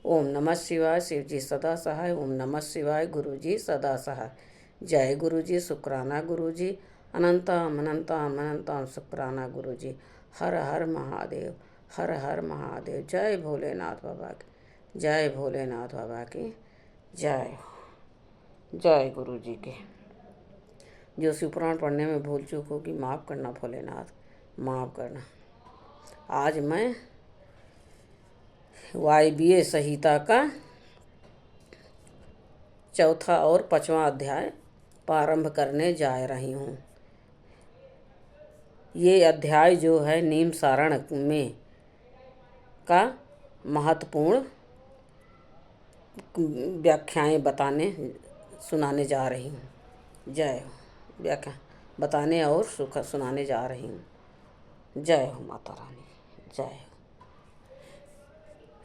ओम नमः शिवाय। शिव जी सदा सहाय। ओम नमः शिवाय। गुरु जी सदा सहाय। जय गुरु जी। शुक्राना गुरु जी। अनंतम अनंतम अनंतम शुक्राना गुरु जी। हर हर महादेव। हर हर महादेव। जय भोलेनाथ बाबा की। जय भोलेनाथ बाबा की। जय जय गुरु जी के। जो शिव पुराण पढ़ने में भूल चूक होगी माफ़ करना भोलेनाथ, माफ़ करना। आज मैं वायवीय संहिता का चौथा और 5वां अध्याय प्रारंभ करने जा रही हूँ। ये अध्याय जो है नीम सारण में का महत्वपूर्ण व्याख्याएं सुनाने जा रही हूँ। जय हो। व्याख्या बताने और सुनाने जा रही हूँ। जय हो माता रानी। जय हो।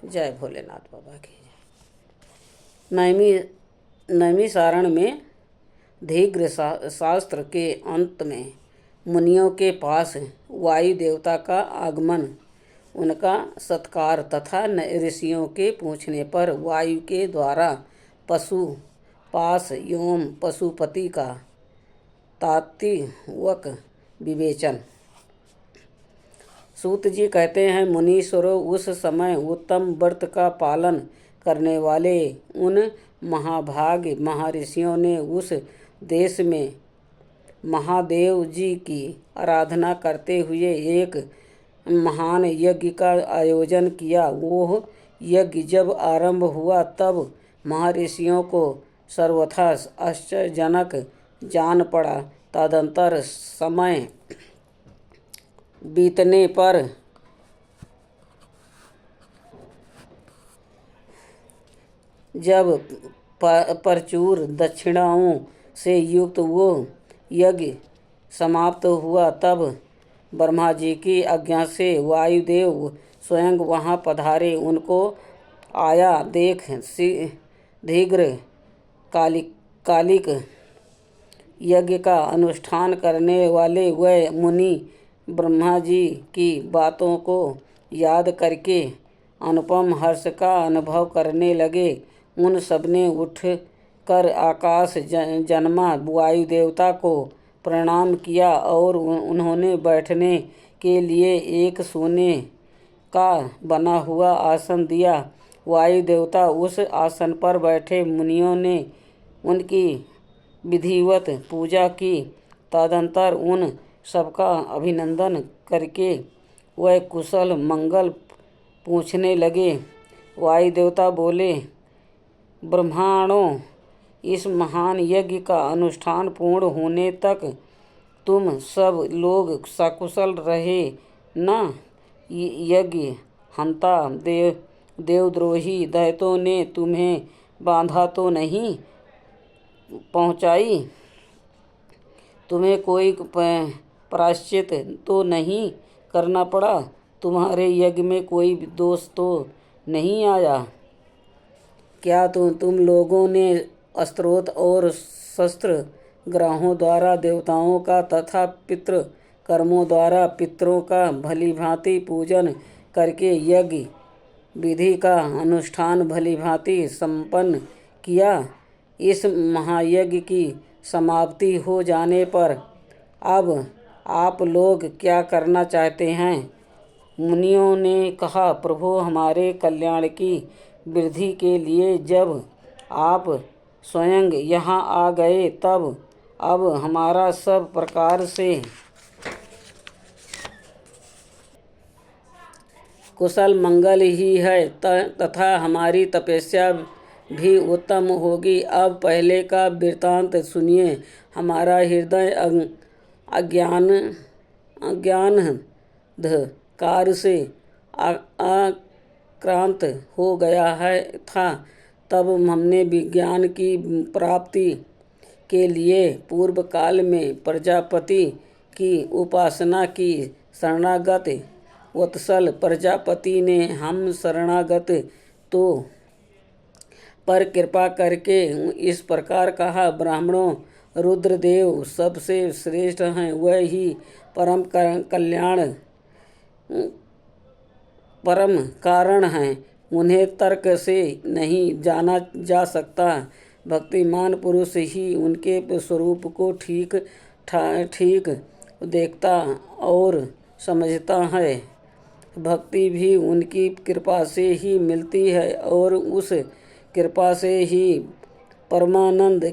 जय भोलेनाथ बाबा की जय। नैमी सारण में धीघ्र शास्त्र के अंत में मुनियों के पास वायु देवता का आगमन, उनका सत्कार तथा ऋषियों के पूछने पर वायु के द्वारा पशु पास एवं पशुपति का तात्विक विवेचन। सूत जी कहते हैं, मुनीश्वरों, उस समय उत्तम व्रत का पालन करने वाले उन महाभाग महर्षियों ने उस देश में महादेव जी की आराधना करते हुए एक महान यज्ञ का आयोजन किया। वो यज्ञ जब आरंभ हुआ तब महर्षियों को सर्वथा आश्चर्यजनक जान पड़ा। तदंतर समय बीतने पर जब प्रचुर दक्षिणाओं से युक्त वो यज्ञ समाप्त हुआ तब ब्रह्मा जी की आज्ञा से वायुदेव स्वयं वहाँ पधारे। उनको आया देख शीघ्र कालिक यज्ञ का अनुष्ठान करने वाले वह मुनि ब्रह्मा जी की बातों को याद करके अनुपम हर्ष का अनुभव करने लगे। उन सबने उठ कर आकाश जन्मा वायु देवता को प्रणाम किया और उन्होंने बैठने के लिए एक सोने का बना हुआ आसन दिया। वायु देवता उस आसन पर बैठे। मुनियों ने उनकी विधिवत पूजा की। तदंतर उन सबका अभिनंदन करके वह कुशल मंगल पूछने लगे। वायु देवता बोले, ब्राह्मणों, इस महान यज्ञ का अनुष्ठान पूर्ण होने तक तुम सब लोग सकुशल रहे न? यज्ञ हंता देवद्रोही दैत्यों ने तुम्हें बाधा तो नहीं पहुँचाई? तुम्हें कोई प्रायश्चित तो नहीं करना पड़ा? तुम्हारे यज्ञ में कोई दोष तो नहीं आया? क्या तुम लोगों ने स्त्रोत और शस्त्र ग्रहों द्वारा देवताओं का तथा पितृ कर्मों द्वारा पितरों का भलीभांति पूजन करके यज्ञ विधि का अनुष्ठान भलीभांति संपन्न किया? इस महायज्ञ की समाप्ति हो जाने पर अब आप लोग क्या करना चाहते हैं? मुनियों ने कहा, प्रभु, हमारे कल्याण की वृद्धि के लिए जब आप स्वयं यहाँ आ गए तब अब हमारा सब प्रकार से कुशल मंगल ही है तथा हमारी तपस्या भी उत्तम होगी। अब पहले का वृत्तांत सुनिए। हमारा हृदय अज्ञानंधकार से आक्रांत हो गया था। तब हमने विज्ञान की प्राप्ति के लिए पूर्व काल में प्रजापति की उपासना की। शरणागत वत्सल प्रजापति ने हम शरणागत तो पर कृपा करके इस प्रकार कहा, ब्राह्मणों, रुद्रदेव सबसे श्रेष्ठ हैं। वह ही परम कारण हैं। उन्हें तर्क से नहीं जाना जा सकता। भक्तिमान पुरुष ही उनके स्वरूप को ठीक देखता और समझता है। भक्ति भी उनकी कृपा से ही मिलती है और उस कृपा से ही परमानंद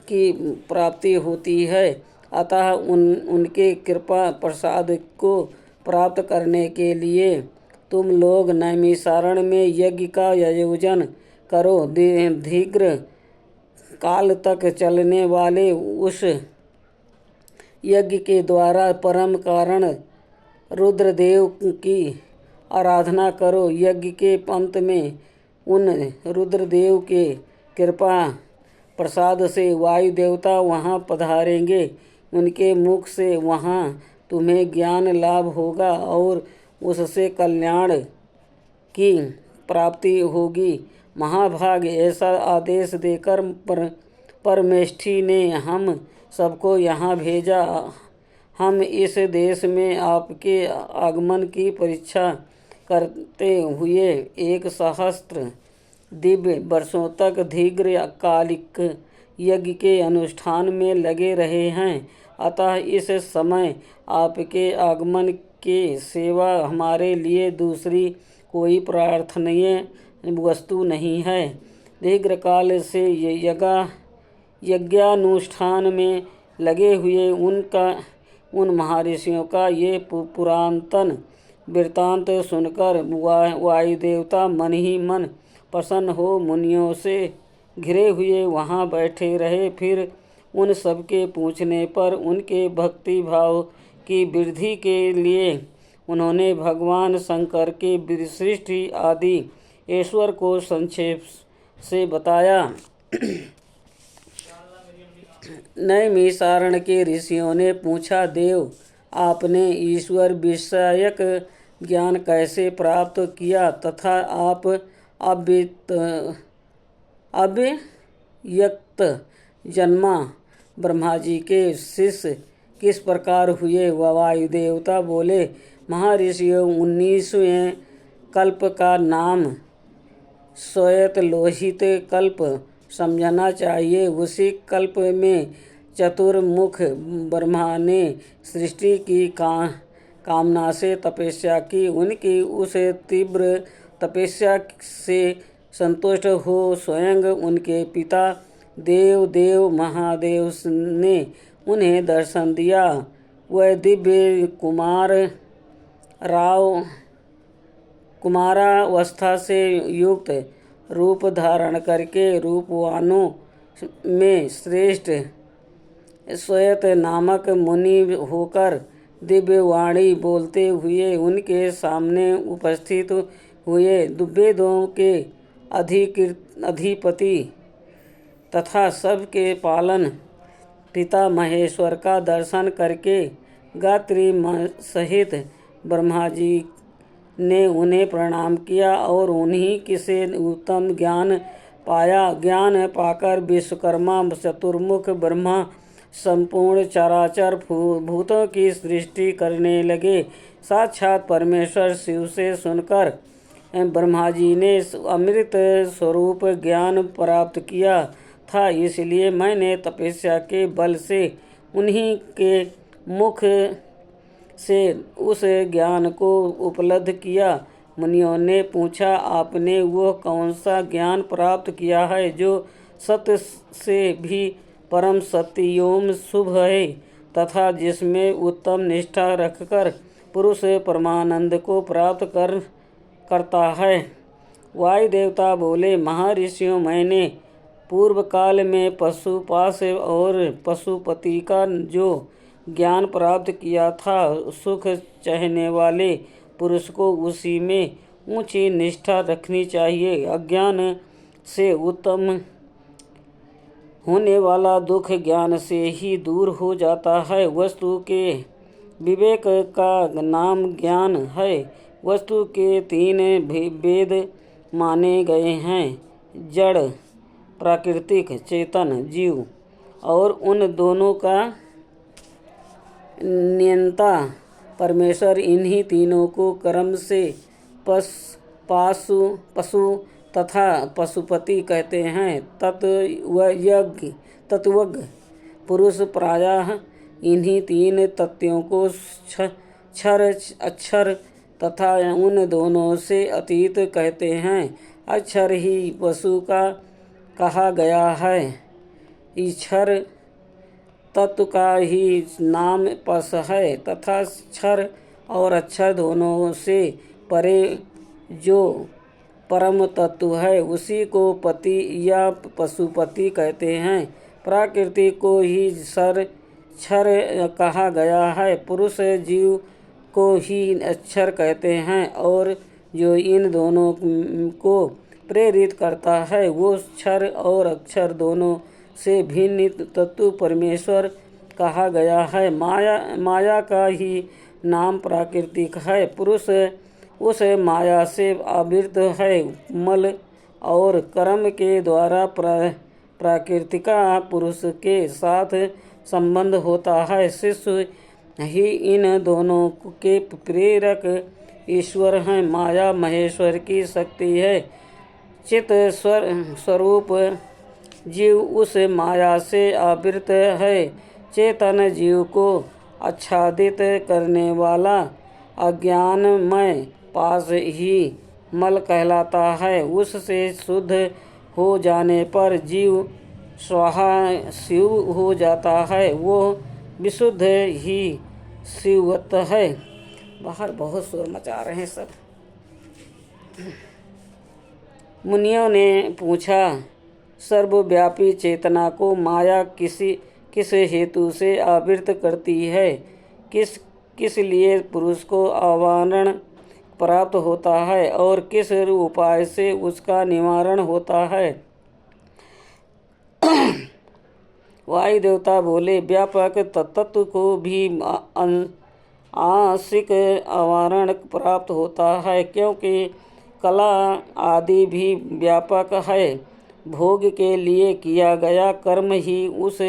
की प्राप्ति होती है। अतः उनके कृपा प्रसाद को प्राप्त करने के लिए तुम लोग नैमिषारण्य में यज्ञ का आयोजन करो। दीर्घ काल तक चलने वाले उस यज्ञ के द्वारा परम कारण रुद्रदेव की आराधना करो। यज्ञ के अंत में उन रुद्रदेव के कृपा प्रसाद से वायु देवता वहाँ पधारेंगे। उनके मुख से वहाँ तुम्हें ज्ञान लाभ होगा और उससे कल्याण की प्राप्ति होगी। महाभाग ऐसा आदेश देकर परमेष्ठी ने हम सबको यहाँ भेजा। हम इस देश में आपके आगमन की परीक्षा करते हुए 1 सहस्त्र दिव्य वर्षों तक दीर्घकालिक यज्ञ के अनुष्ठान में लगे रहे हैं। अतः इस समय आपके आगमन के सेवा हमारे लिए दूसरी कोई प्रार्थनीय वस्तु नहीं है। दीर्घकाल से यज्ञानुष्ठान में लगे हुए उन महर्षियों का ये पुरातन वृत्तांत सुनकर वायु देवता मन ही मन प्रसन्न हो मुनियों से घिरे हुए वहाँ बैठे रहे। फिर उन सबके पूछने पर उनके भक्ति भाव की वृद्धि के लिए उन्होंने भगवान शंकर के सृष्टि आदि ईश्वर को संक्षेप से बताया। नैमिषारण्य के ऋषियों ने पूछा, देव आपने ईश्वर विषयक ज्ञान कैसे प्राप्त किया तथा आप अव्यक्त जन्मा ब्रह्मा जी के शिष्य किस प्रकार हुए। वायु देवता बोले, महर्षियों 19वें कल्प का नाम श्वेत लोहित कल्प समझना चाहिए। उसी कल्प में चतुर्मुख ब्रह्मा ने सृष्टि की कामना से तपस्या की। उनकी उस तीव्र तपस्या से संतुष्ट हो स्वयं उनके पिता देव महादेव ने उन्हें दर्शन दिया। वह दिव्य कुमारावस्था से युक्त रूप धारण करके रूपवानों में श्रेष्ठ श्वेत नामक मुनि होकर दिव्य वाणी बोलते हुए उनके सामने उपस्थित हुए। वेदों के अधिपति तथा सबके पालन पिता महेश्वर का दर्शन करके गायत्री सहित ब्रह्मा जी ने उन्हें प्रणाम किया और उन्हीं से उत्तम ज्ञान पाया। ज्ञान पाकर विश्वकर्मा चतुर्मुख ब्रह्मा संपूर्ण चराचर भूतों की सृष्टि करने लगे। साक्षात परमेश्वर शिव से सुनकर ब्रह्मा जी ने अमृत स्वरूप ज्ञान प्राप्त किया था, इसलिए मैंने तपस्या के बल से उन्हीं के मुख से उस ज्ञान को उपलब्ध किया। मुनियों ने पूछा, आपने वो कौन सा ज्ञान प्राप्त किया है जो सत्य से भी परम सत्य एवं शुभ है तथा जिसमें उत्तम निष्ठा रखकर पुरुष परमानंद को प्राप्त करता है। वायु देवता बोले, महर्षियों मैंने पूर्व काल में पशुपाश और पशुपति का जो ज्ञान प्राप्त किया था, सुख चाहने वाले पुरुष को उसी में ऊंची निष्ठा रखनी चाहिए। अज्ञान से उत्तम होने वाला दुख ज्ञान से ही दूर हो जाता है। वस्तु के विवेक का नाम ज्ञान है। वस्तु के 3 भेद माने गए हैं, जड़, प्राकृतिक, चेतन, जीव, और उन दोनों का नियंता परमेश्वर। इन्हीं तीनों को कर्म से पशु तथा पशुपति कहते हैं। तत्वज्ञ पुरुष प्रायः इन्हीं तीन तत्वों को क्षर, अक्षर तथा उन दोनों से अतीत कहते हैं। अक्षर ही वसु का कहा गया है। ईश्वर तत्व का ही नाम पश है तथा क्षर और अक्षर दोनों से परे जो परम तत्व है उसी को पति या पशुपति कहते हैं। प्रकृति को ही क्षर कहा गया है। पुरुष जीव को ही अक्षर कहते हैं और जो इन दोनों को प्रेरित करता है वो क्षर और अक्षर दोनों से भिन्न तत्व परमेश्वर कहा गया है। माया का ही नाम प्राकृतिक है। पुरुष उस माया से आवृत है। मल और कर्म के द्वारा प्राकृतिका पुरुष के साथ संबंध होता है। शिष्य ही इन दोनों के प्रेरक ईश्वर हैं। माया महेश्वर की शक्ति है। चित स्वरूप जीव उस माया से आवृत है। चेतन जीव को आच्छादित करने वाला अज्ञानमय पास ही मल कहलाता है। उससे शुद्ध हो जाने पर जीव शिव हो जाता है। वो विशुद्ध ही शिववत है। बाहर बहुत शोर मचा रहे हैं सब। मुनियों ने पूछा, सर्वव्यापी चेतना को माया किस हेतु से आवृत करती है? किस लिए पुरुष को आवरण प्राप्त होता है और किस उपाय से उसका निवारण होता है? वायु देवता बोले, व्यापक तत्व को भी आंशिक आवरण प्राप्त होता है, क्योंकि कला आदि भी व्यापक है। भोग के लिए किया गया कर्म ही उस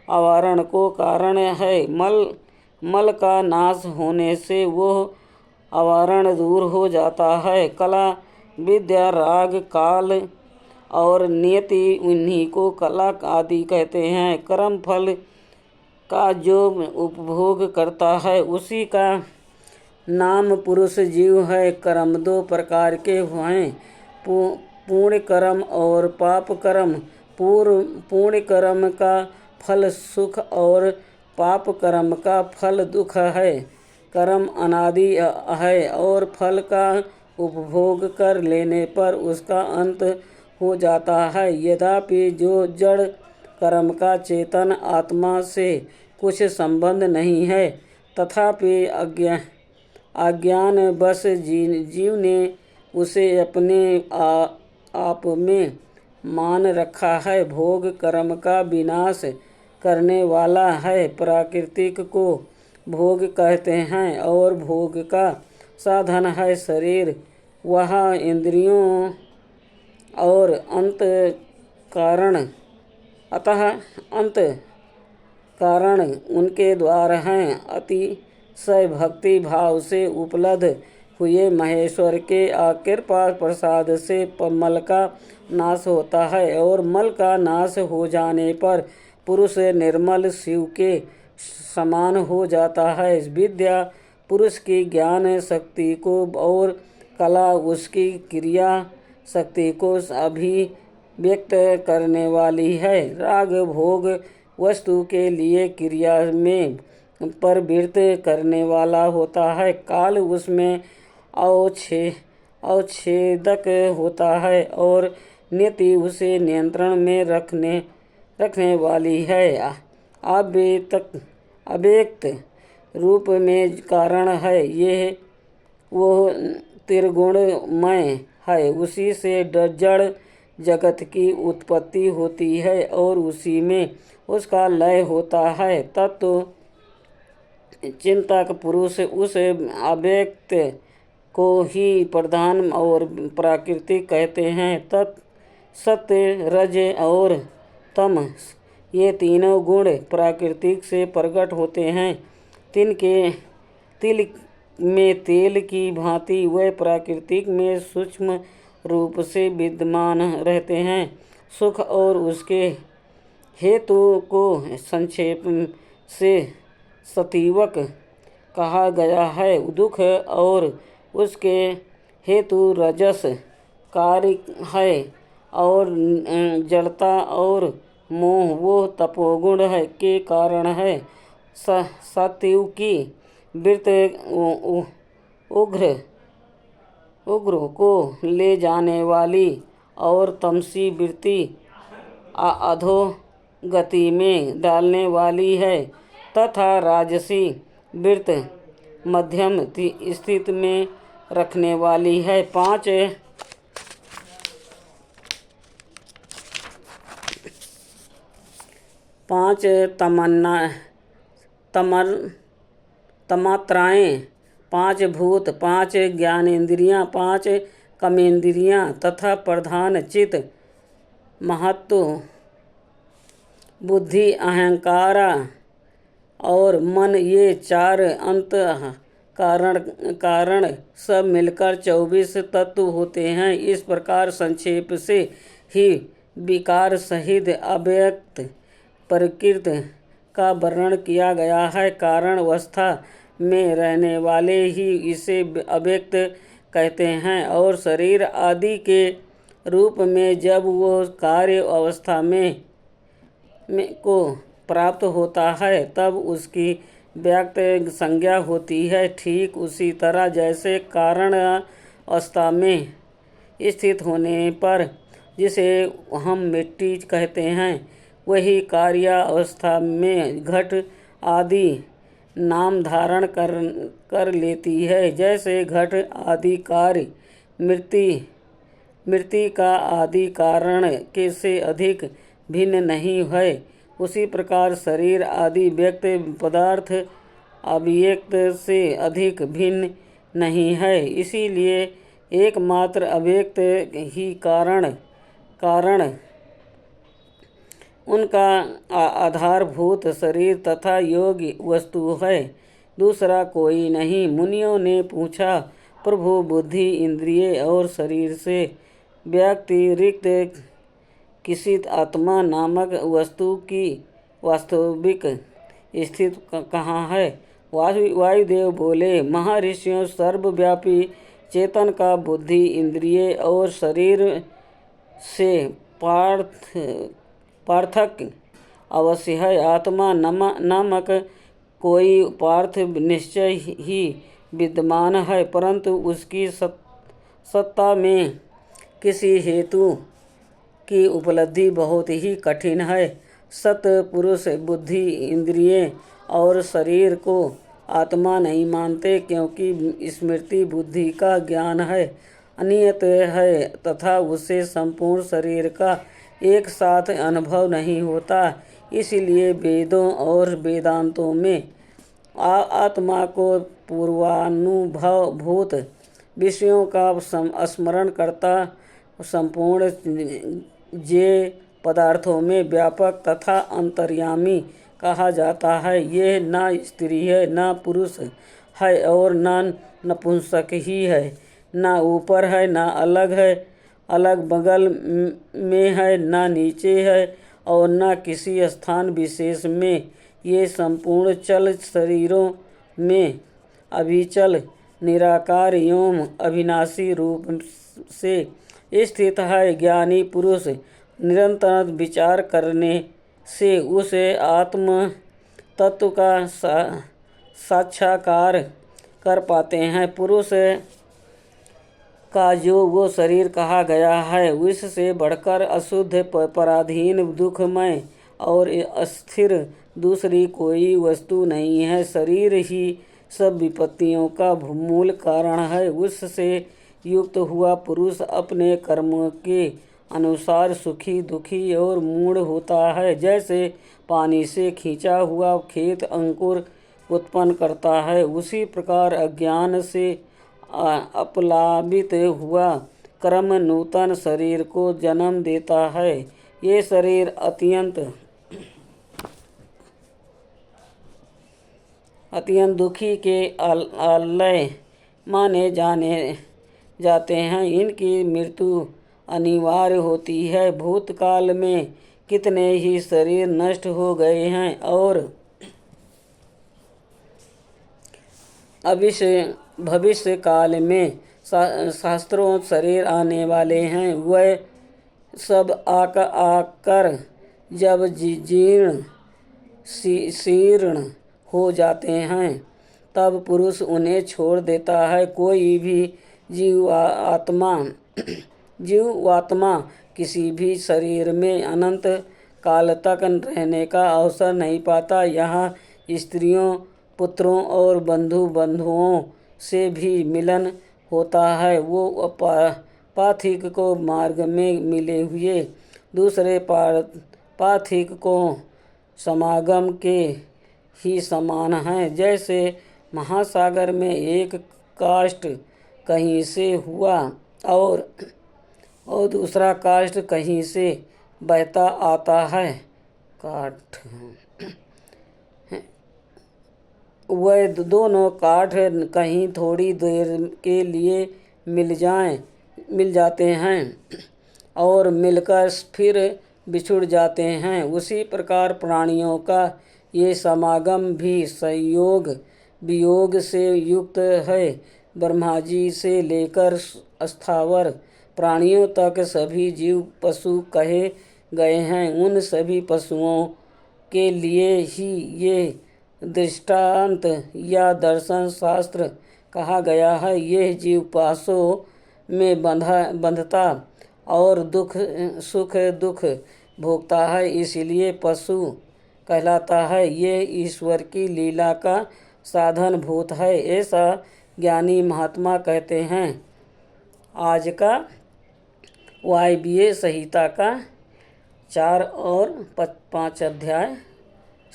आवरण को कारण है। मल का नाश होने से वो आवरण दूर हो जाता है। कला, विद्या, राग, काल और नियति उन्हीं को कला आदि कहते हैं। कर्म फल का जो उपभोग करता है उसी का नाम पुरुष जीव है। कर्म दो प्रकार के हैं, पुण्य कर्म और पाप कर्म। पुण्य कर्म का फल सुख और पाप कर्म का फल दुख है। कर्म अनादि है और फल का उपभोग कर लेने पर उसका अंत हो जाता है। यद्यपि जो जड़ कर्म का चेतन आत्मा से कुछ संबंध नहीं है, तथापि अज्ञानवश जीव ने उसे अपने आप में मान रखा है। भोग कर्म का विनाश करने वाला है। प्राकृतिक को भोग कहते हैं और भोग का साधन है शरीर। वह इंद्रियों और अतः अंत कारण उनके द्वार हैं। अतिशय भक्ति भाव से उपलब्ध हुए महेश्वर के कृपा प्रसाद से मल का नाश होता है और मल का नाश हो जाने पर पुरुष निर्मल शिव के समान हो जाता है। विद्या पुरुष की ज्ञान शक्ति को और कला उसकी क्रिया शक्ति को अभिव्यक्त करने वाली है। राग भोग वस्तु के लिए क्रिया में प्रवृत्त करने वाला होता है। काल उसमें अवच्छेदक होता है और नीति उसे नियंत्रण में रखने वाली है। अव्यक्त रूप में कारण है। ये वो त्रिगुणमय है। उसी से जड़ जगत की उत्पत्ति होती है और उसी में उसका लय होता है। तत्व चिंतक पुरुष उस अव्यक्त को ही प्रधान और प्राकृतिक कहते हैं। सत्य, रज और तम ये तीनों गुण प्राकृतिक से प्रकट होते हैं। तिल में तेल की भांति वे प्राकृतिक में सूक्ष्म रूप से विद्यमान रहते हैं। सुख और उसके हेतु को संक्षेप से सतीवक कहा गया है। दुख और उसके हेतु रजस कार्य है और जड़ता और मोह वो तपोगुण है के कारण है। सत्व की वृत्ति उग्र को ले जाने वाली और तमसी वृत्ति अधोगति में डालने वाली है तथा राजसी वृत्ति मध्यम स्थिति में रखने वाली है। पांच तमात्राएं, 5 भूत, 5 ज्ञानेंद्रियां, 5 कर्मेंद्रियां तथा प्रधान चित्त, महत्व, बुद्धि, अहंकार और मन, ये 4 अंत कारण सब मिलकर 24 तत्व होते हैं। इस प्रकार संक्षेप से ही विकार सहित अव्यक्त प्रकृति का वर्णन किया गया है। कारण अवस्था में रहने वाले ही इसे अव्यक्त कहते हैं और शरीर आदि के रूप में जब वो कार्य अवस्था में को प्राप्त होता है तब उसकी व्यक्त संज्ञा होती है। ठीक उसी तरह जैसे कारण अवस्था में स्थित होने पर जिसे हम मिट्टी कहते हैं, वही कार्यावस्था में घट आदि नाम धारण कर लेती है। जैसे घट आदि कार्य मृत्यु का आदि कारण के से अधिक भिन्न नहीं है, उसी प्रकार शरीर आदि व्यक्त पदार्थ अव्यक्त से अधिक भिन्न नहीं है। इसीलिए एकमात्र अव्यक्त ही कारण उनका आधारभूत शरीर तथा योग्य वस्तु है, दूसरा कोई नहीं। मुनियों ने पूछा, प्रभु, बुद्धि, इंद्रिय और शरीर से व्यतिरिक्त किसी आत्मा नामक वस्तु की वास्तविक स्थिति कहाँ है? वायुदेव बोले, महर्षियों, सर्वव्यापी चेतन का बुद्धि, इंद्रिय और शरीर से पार्थक्य अवश्य है। आत्मा नामक कोई पार्थ निश्चय ही विद्यमान है, परंतु उसकी सत्ता में किसी हेतु की उपलब्धि बहुत ही कठिन है। सत्पुरुष बुद्धि, इंद्रिय और शरीर को आत्मा नहीं मानते, क्योंकि स्मृति बुद्धि का ज्ञान है, अनियत है तथा उससे संपूर्ण शरीर का एक साथ अनुभव नहीं होता। इसलिए वेदों और वेदांतों में आत्मा को पूर्वानुभूत विषयों का स्मरण करता संपूर्ण जे पदार्थों में व्यापक तथा अंतर्यामी कहा जाता है। ये न स्त्री है, न पुरुष है और न नपुंसक ही है, न ऊपर है, न अलग बगल में है, न नीचे है और न किसी स्थान विशेष में। ये संपूर्ण चल शरीरों में अभिचल, निराकार एवं अविनाशी रूप से स्थित है। ज्ञानी पुरुष निरंतर विचार करने से उस आत्म तत्व का साक्षात्कार कर पाते हैं। पुरुष का जो वो शरीर कहा गया है, उससे बढ़कर अशुद्ध, पराधीन, दुखमय और अस्थिर दूसरी कोई वस्तु नहीं है। शरीर ही सब विपत्तियों का मूल कारण है। उससे युक्त हुआ पुरुष अपने कर्मों के अनुसार सुखी, दुखी और मूढ़ होता है। जैसे पानी से खींचा हुआ खेत अंकुर उत्पन्न करता है, उसी प्रकार अज्ञान से अपलावित हुआ कर्म नूतन शरीर को जन्म देता है। ये शरीर अत्यंत अत्यंत दुखी के आलय माने जाते हैं। इनकी मृत्यु अनिवार्य होती है। भूतकाल में कितने ही शरीर नष्ट हो गए हैं और भविष्य काल में शास्त्रों शरीर आने वाले हैं। वह सब आकर जब जीर्ण शीर्ण हो जाते हैं तब पुरुष उन्हें छोड़ देता है। कोई भी जीवात्मा किसी भी शरीर में अनंत काल तक रहने का अवसर नहीं पाता। यहाँ स्त्रियों, पुत्रों और बंधुओं से भी मिलन होता है। वो पाथिक को मार्ग में मिले हुए दूसरे पाथिक को समागम के ही समान हैं। जैसे महासागर में एक काष्ठ कहीं से हुआ और दूसरा काष्ठ कहीं से बहता आता है। वह दोनों काठ कहीं थोड़ी देर के लिए मिल जाते हैं और मिलकर फिर बिछुड़ जाते हैं। उसी प्रकार प्राणियों का ये समागम भी संयोग वियोग से युक्त है। ब्रह्मा जी से लेकर स्थावर प्राणियों तक सभी जीव पशु कहे गए हैं। उन सभी पशुओं के लिए ही ये दृष्टांत या दर्शन शास्त्र कहा गया है। यह जीव पासों में बंधता और सुख दुख भोगता है, इसलिए पशु कहलाता है। ये ईश्वर की लीला का साधन भूत है, ऐसा ज्ञानी महात्मा कहते हैं। आज का वायवीय संहिता का 4 और 5 अध्याय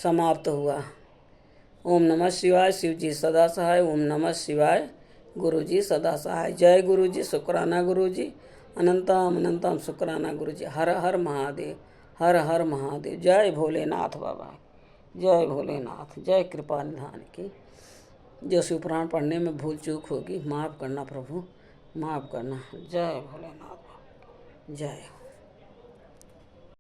समाप्त हुआ। ओम नमः शिवाय। शिव जी सदा सहाय। ओम नमः शिवाय। गुरु जी सदा सहाय। जय गुरु जी। शुक्राना गुरु जी। अनंतम अनंतम शुक्राना गुरु जी। हर हर महादेव। हर हर महादेव। जय भोलेनाथ बाबा। जय भोलेनाथ। जय कृपा निधान की। जो शिवपुराण पढ़ने में भूल चूक होगी माफ़ करना प्रभु, माफ़ करना। जय भोलेनाथ। जय।